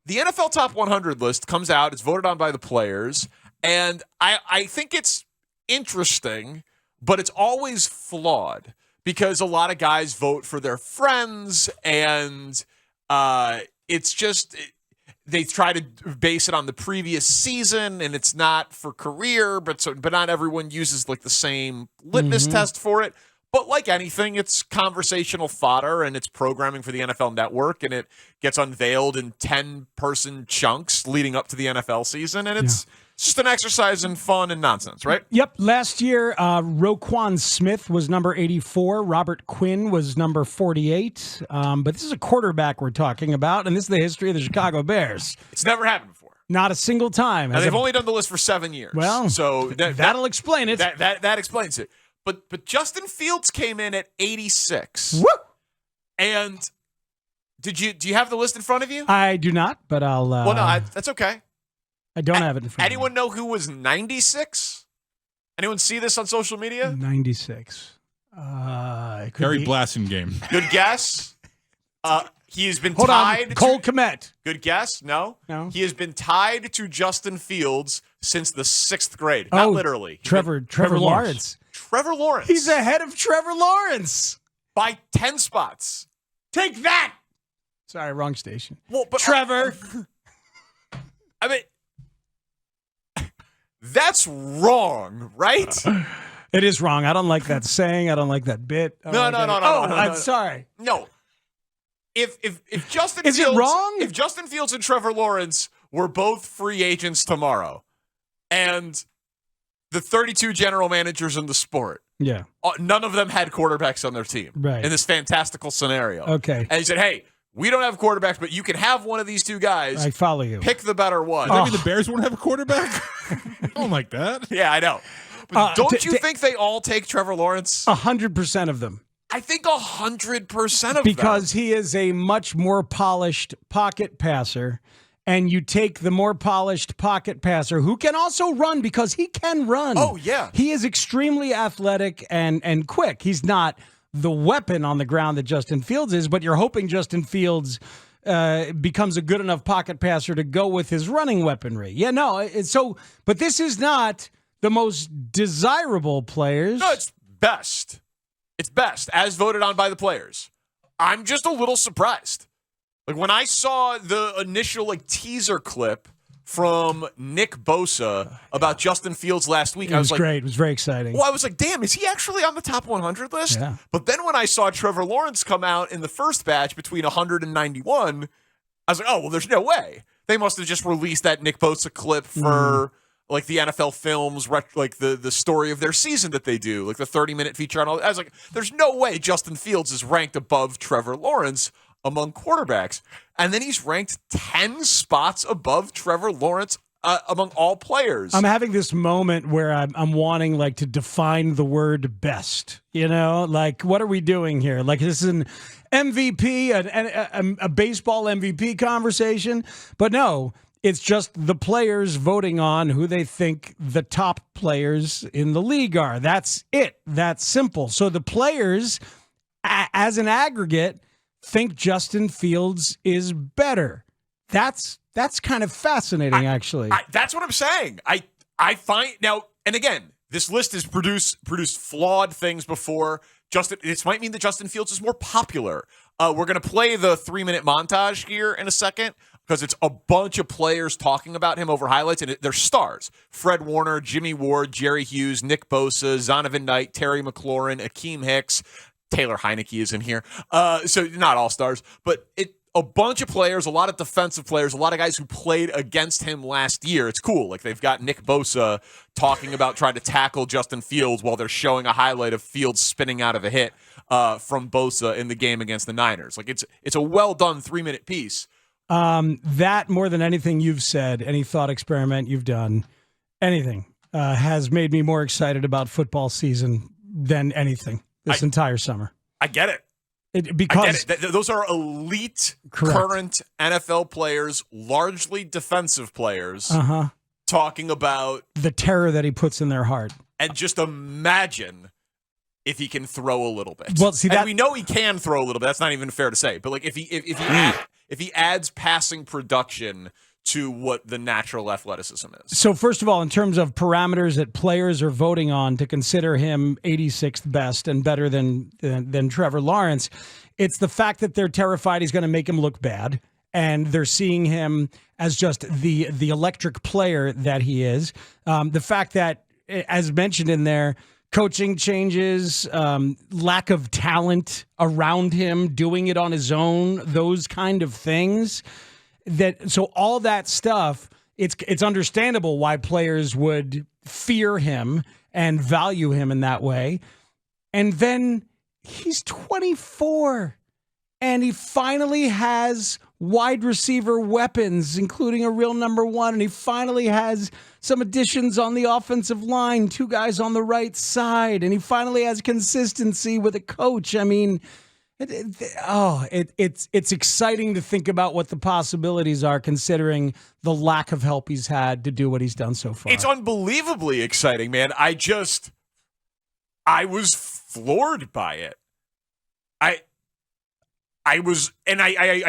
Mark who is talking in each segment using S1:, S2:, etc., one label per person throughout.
S1: the NFL Top 100 list comes out. It's voted on by the players. And I think it's interesting, but it's always flawed because a lot of guys vote for their friends, and it's just they try to base it on the previous season, and it's not for career, but not everyone uses like the same litmus test for it. But like anything, it's conversational fodder, and it's programming for the NFL Network, and it gets unveiled in 10-person chunks leading up to the NFL season, and it's just an exercise in fun and nonsense, right?
S2: Yep. Last year, Roquan Smith was number 84. Robert Quinn was number 48. But this is a quarterback we're talking about, and this is the history of the Chicago Bears.
S1: It's never happened before.
S2: Not a single time.
S1: And they've only done the list for 7 years.
S2: Well,
S1: so
S2: that'll explain it.
S1: That explains it. But Justin Fields came in at 86.
S2: Woo!
S1: And do you have the list in front of you?
S2: I do not, but I'll.
S1: Well, no, that's okay.
S2: I don't have it in front of me.
S1: Anyone know who was 96? Anyone see this on social media?
S2: 96.
S3: Gary Blasingame.
S1: Good guess. He has been
S2: Hold
S1: tied.
S2: on. Cole Kmet.
S1: Good guess. No.
S2: No.
S1: He has been tied to Justin Fields since the 6th grade. Not literally.
S2: Trevor Lawrence.
S1: Trevor Lawrence.
S2: He's ahead of Trevor Lawrence
S1: by 10 spots.
S2: Take that. Sorry, wrong station.
S1: Well, but
S2: Trevor.
S1: I mean, that's wrong, right?
S2: It is wrong. I don't like that saying. I don't like that bit.
S1: No.
S2: I'm sorry.
S1: No. If Justin
S2: is
S1: Fields,
S2: it wrong?
S1: If Justin Fields and Trevor Lawrence were both free agents tomorrow, and the 32 general managers in the sport, none of them had quarterbacks on their team,
S2: right?
S1: In this fantastical scenario,
S2: okay.
S1: And he said, "Hey, we don't have quarterbacks, but you can have one of these two guys.
S2: I follow you.
S1: Pick the better one."
S3: Maybe the Bears won't have a quarterback. I don't like that.
S1: Yeah, I know. But don't you think they all take Trevor Lawrence?
S2: 100% of them.
S1: I think 100% of them.
S2: Because he is a much more polished pocket passer, and you take the more polished pocket passer who can also run because he can run.
S1: Oh, yeah.
S2: He is extremely athletic and quick. He's not the weapon on the ground that Justin Fields is, but you're hoping Justin Fields becomes a good enough pocket passer to go with his running weaponry. Yeah, no, but this is not the most desirable players.
S1: No, it's best. It's best, as voted on by the players. I'm just a little surprised. Like, when I saw the initial teaser clip from Nick Bosa about Justin Fields last week, I was like,
S2: great. It was very exciting.
S1: Well, I was like, damn, is he actually on the top 100 list?
S2: Yeah.
S1: But then when I saw Trevor Lawrence come out in the first batch between 100 and 91, I was like, oh, well, there's no way. They must have just released that Nick Bosa clip for like the NFL Films, like the story of their season that they do, like the 30-minute feature on all. I was like, there's no way Justin Fields is ranked above Trevor Lawrence among quarterbacks. And then he's ranked 10 spots above Trevor Lawrence among all players.
S2: I'm having this moment where I'm wanting to define the word best. Like, what are we doing here? Like, this is an MVP, a baseball MVP conversation. But no, it's just the players voting on who they think the top players in the league are. That's it. That's simple. So the players, as an aggregate, think Justin Fields is better. That's kind of fascinating, actually.
S1: That's what I'm saying. I find now, and again, this list has produced flawed things before. This might mean that Justin Fields is more popular. We're going to play the 3-minute montage here in a second because it's a bunch of players talking about him over highlights, and they're stars. Fred Warner, Jimmy Ward, Jerry Hughes, Nick Bosa, Zonovan Knight, Terry McLaurin, Akeem Hicks, Taylor Heineke is in here. So not all stars, but a bunch of players, a lot of defensive players, a lot of guys who played against him last year. It's cool. Like, they've got Nick Bosa talking about trying to tackle Justin Fields while they're showing a highlight of Fields spinning out of a hit from Bosa in the game against the Niners. Like, it's a well-done 3-minute piece.
S2: That, more than anything you've said, any thought experiment you've done, anything, has made me more excited about football season than anything this entire summer.
S1: I get it.
S2: Because
S1: those are elite current NFL players, largely defensive players, talking about
S2: the terror that he puts in their heart.
S1: And just imagine if he can throw a little bit.
S2: Well, see,
S1: and we know he can throw a little bit. That's not even fair to say. But like if if he adds passing production to what the natural athleticism is.
S2: So first of all, in terms of parameters that players are voting on to consider him 86th best and better than Trevor Lawrence, it's the fact that they're terrified he's going to make him look bad, and they're seeing him as just the electric player that he is. The fact that, as mentioned in there, coaching changes, lack of talent around him, doing it on his own, those kind of things. So all that stuff, it's understandable why players would fear him and value him in that way. And then he's 24, and he finally has wide receiver weapons, including a real number one, and he finally has some additions on the offensive line, 2 guys on the right side, and he finally has consistency with a coach. I mean, it's exciting to think about what the possibilities are, considering the lack of help he's had to do what he's done so far.
S1: It's unbelievably exciting, man. I was floored by it. I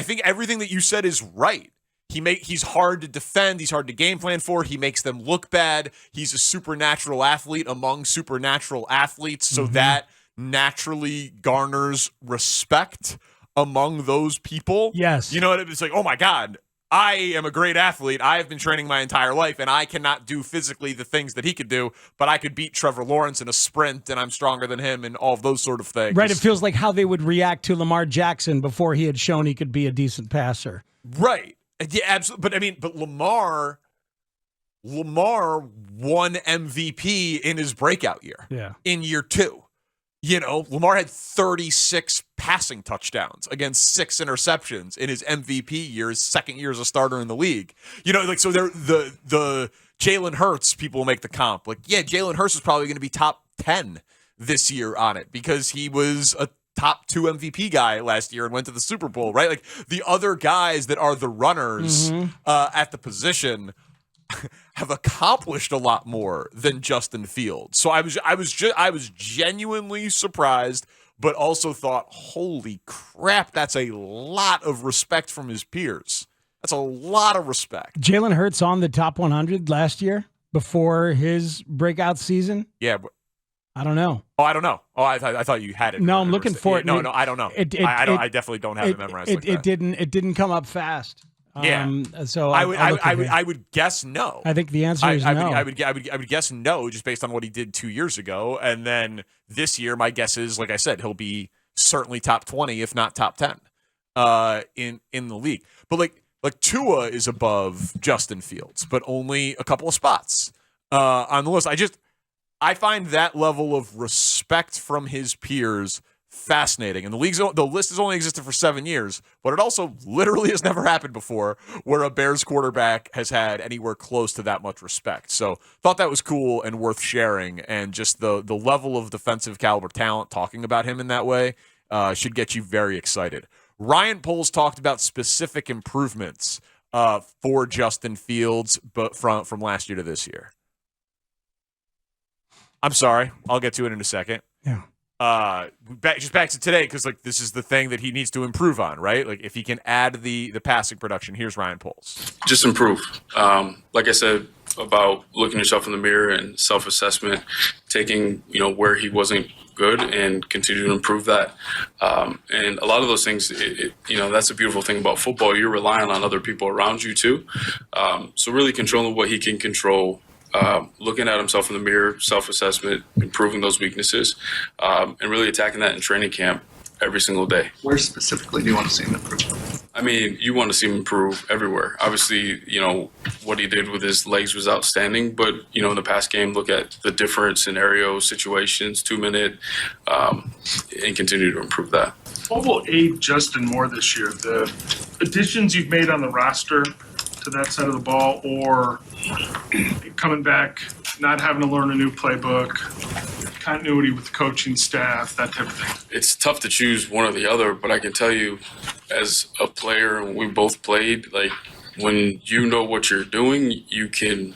S1: think everything that you said is right. He's hard to defend. He's hard to game plan for. He makes them look bad. He's a supernatural athlete among supernatural athletes, so that naturally garners respect among those people.
S2: Yes.
S1: You know what I mean? It's like, oh my God, I am a great athlete. I have been training my entire life, and I cannot do physically the things that he could do, but I could beat Trevor Lawrence in a sprint, and I'm stronger than him, and all of those sort of things.
S2: Right. It feels like how they would react to Lamar Jackson before he had shown he could be a decent passer.
S1: Right. Yeah, absolutely. But Lamar won MVP in his breakout year.
S2: Yeah.
S1: In year 2. You know, Lamar had 36 passing touchdowns against 6 interceptions in his MVP year, his second year as a starter in the league. You know, like, so the Jalen Hurts people will make the comp. Like, yeah, Jalen Hurts is probably going to be top 10 this year on it because he was a top 2 MVP guy last year and went to the Super Bowl, right? Like, the other guys that are the runners at the position have accomplished a lot more than Justin Fields. So I was genuinely surprised, but also thought, holy crap, that's a lot of respect from his peers. That's a lot of respect.
S2: Jalen Hurts on the top 100 last year before his breakout season?
S1: Yeah.
S2: I don't know.
S1: Oh, I don't know. Oh, I thought you had it.
S2: No, I'm looking for it.
S1: No, I don't know. I definitely don't have it memorized.
S2: It didn't come up fast.
S1: Yeah.
S2: So
S1: I would guess no.
S2: I think the answer is no.
S1: I would guess no, just based on what he did 2 years ago, and then this year, my guess is, like I said, he'll be certainly top 20, if not top 10, in the league. But like Tua is above Justin Fields, but only a couple of spots on the list. I find that level of respect from his peers fascinating. And the list has only existed for 7 years, but it also literally has never happened before where a Bears quarterback has had anywhere close to that much respect. So thought that was cool and worth sharing. And just the level of defensive caliber talent, talking about him in that way should get you very excited. Ryan Poles talked about specific improvements for Justin Fields, but from last year to this year. I'm sorry. I'll get to it in a second.
S2: Yeah.
S1: Back to today, because like this is the thing that he needs to improve on, right? Like if he can add the passing production. Here's Ryan Poles.
S4: Just improve. Like I said about looking yourself in the mirror and self-assessment, taking where he wasn't good and continue to improve that. And a lot of those things, that's a beautiful thing about football. You're relying on other people around you too. So really controlling what he can control. Looking at himself in the mirror, self-assessment, improving those weaknesses, and really attacking that in training camp every single day.
S5: Where specifically do you want to see him improve?
S4: I mean, you want to see him improve everywhere. Obviously, what he did with his legs was outstanding, but, in the past game, look at the different scenarios, situations, 2-minute, and continue to improve that.
S6: What will aid Justin more this year? The additions you've made on the roster to that side of the ball, or coming back, not having to learn a new playbook, continuity with the coaching staff, that type of thing?
S4: It's tough to choose one or the other, but I can tell you as a player, and we both played, like when you know what you're doing, you can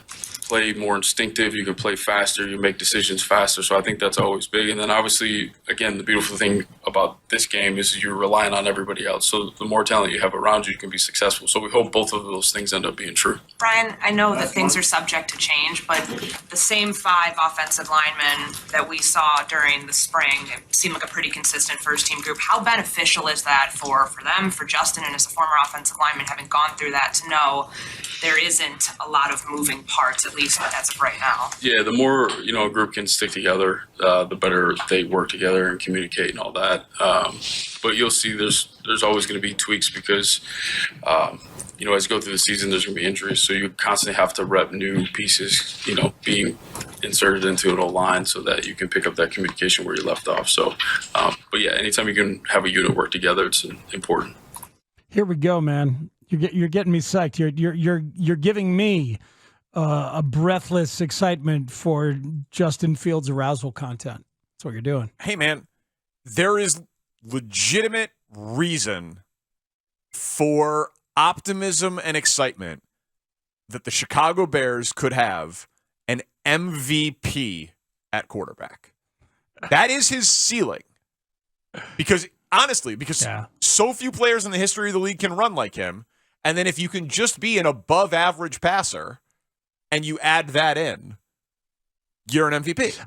S4: play more instinctive. You can play faster. You make decisions faster. So I think that's always big. And then obviously, again, the beautiful thing about this game is you're relying on everybody else. So the more talent you have around you, you can be successful. So we hope both of those things end up being true.
S7: Brian, I know that things are subject to change, but the same 5 offensive linemen that we saw during the spring, it seemed like a pretty consistent first-team group. How beneficial is that for them, for Justin, and as a former offensive lineman, having gone through that, to know there isn't a lot of moving parts, at least as of right now?
S4: Yeah, the more a group can stick together, the better they work together and communicate and all that. But you'll see there's always going to be tweaks because as you go through the season, there's going to be injuries, so you constantly have to rep new pieces, being inserted into an O-line so that you can pick up that communication where you left off. So, but yeah, anytime you can have a unit work together, it's important.
S2: Here we go, man. You're getting me psyched. You're giving me a breathless excitement for Justin Fields arousal content. That's what you're doing.
S1: Hey, man, there is legitimate reason for optimism and excitement that the Chicago Bears could have an MVP at quarterback. That is his ceiling. Because so few players in the history of the league can run like him. And then if you can just be an above average passer and you add that in, you're an MVP.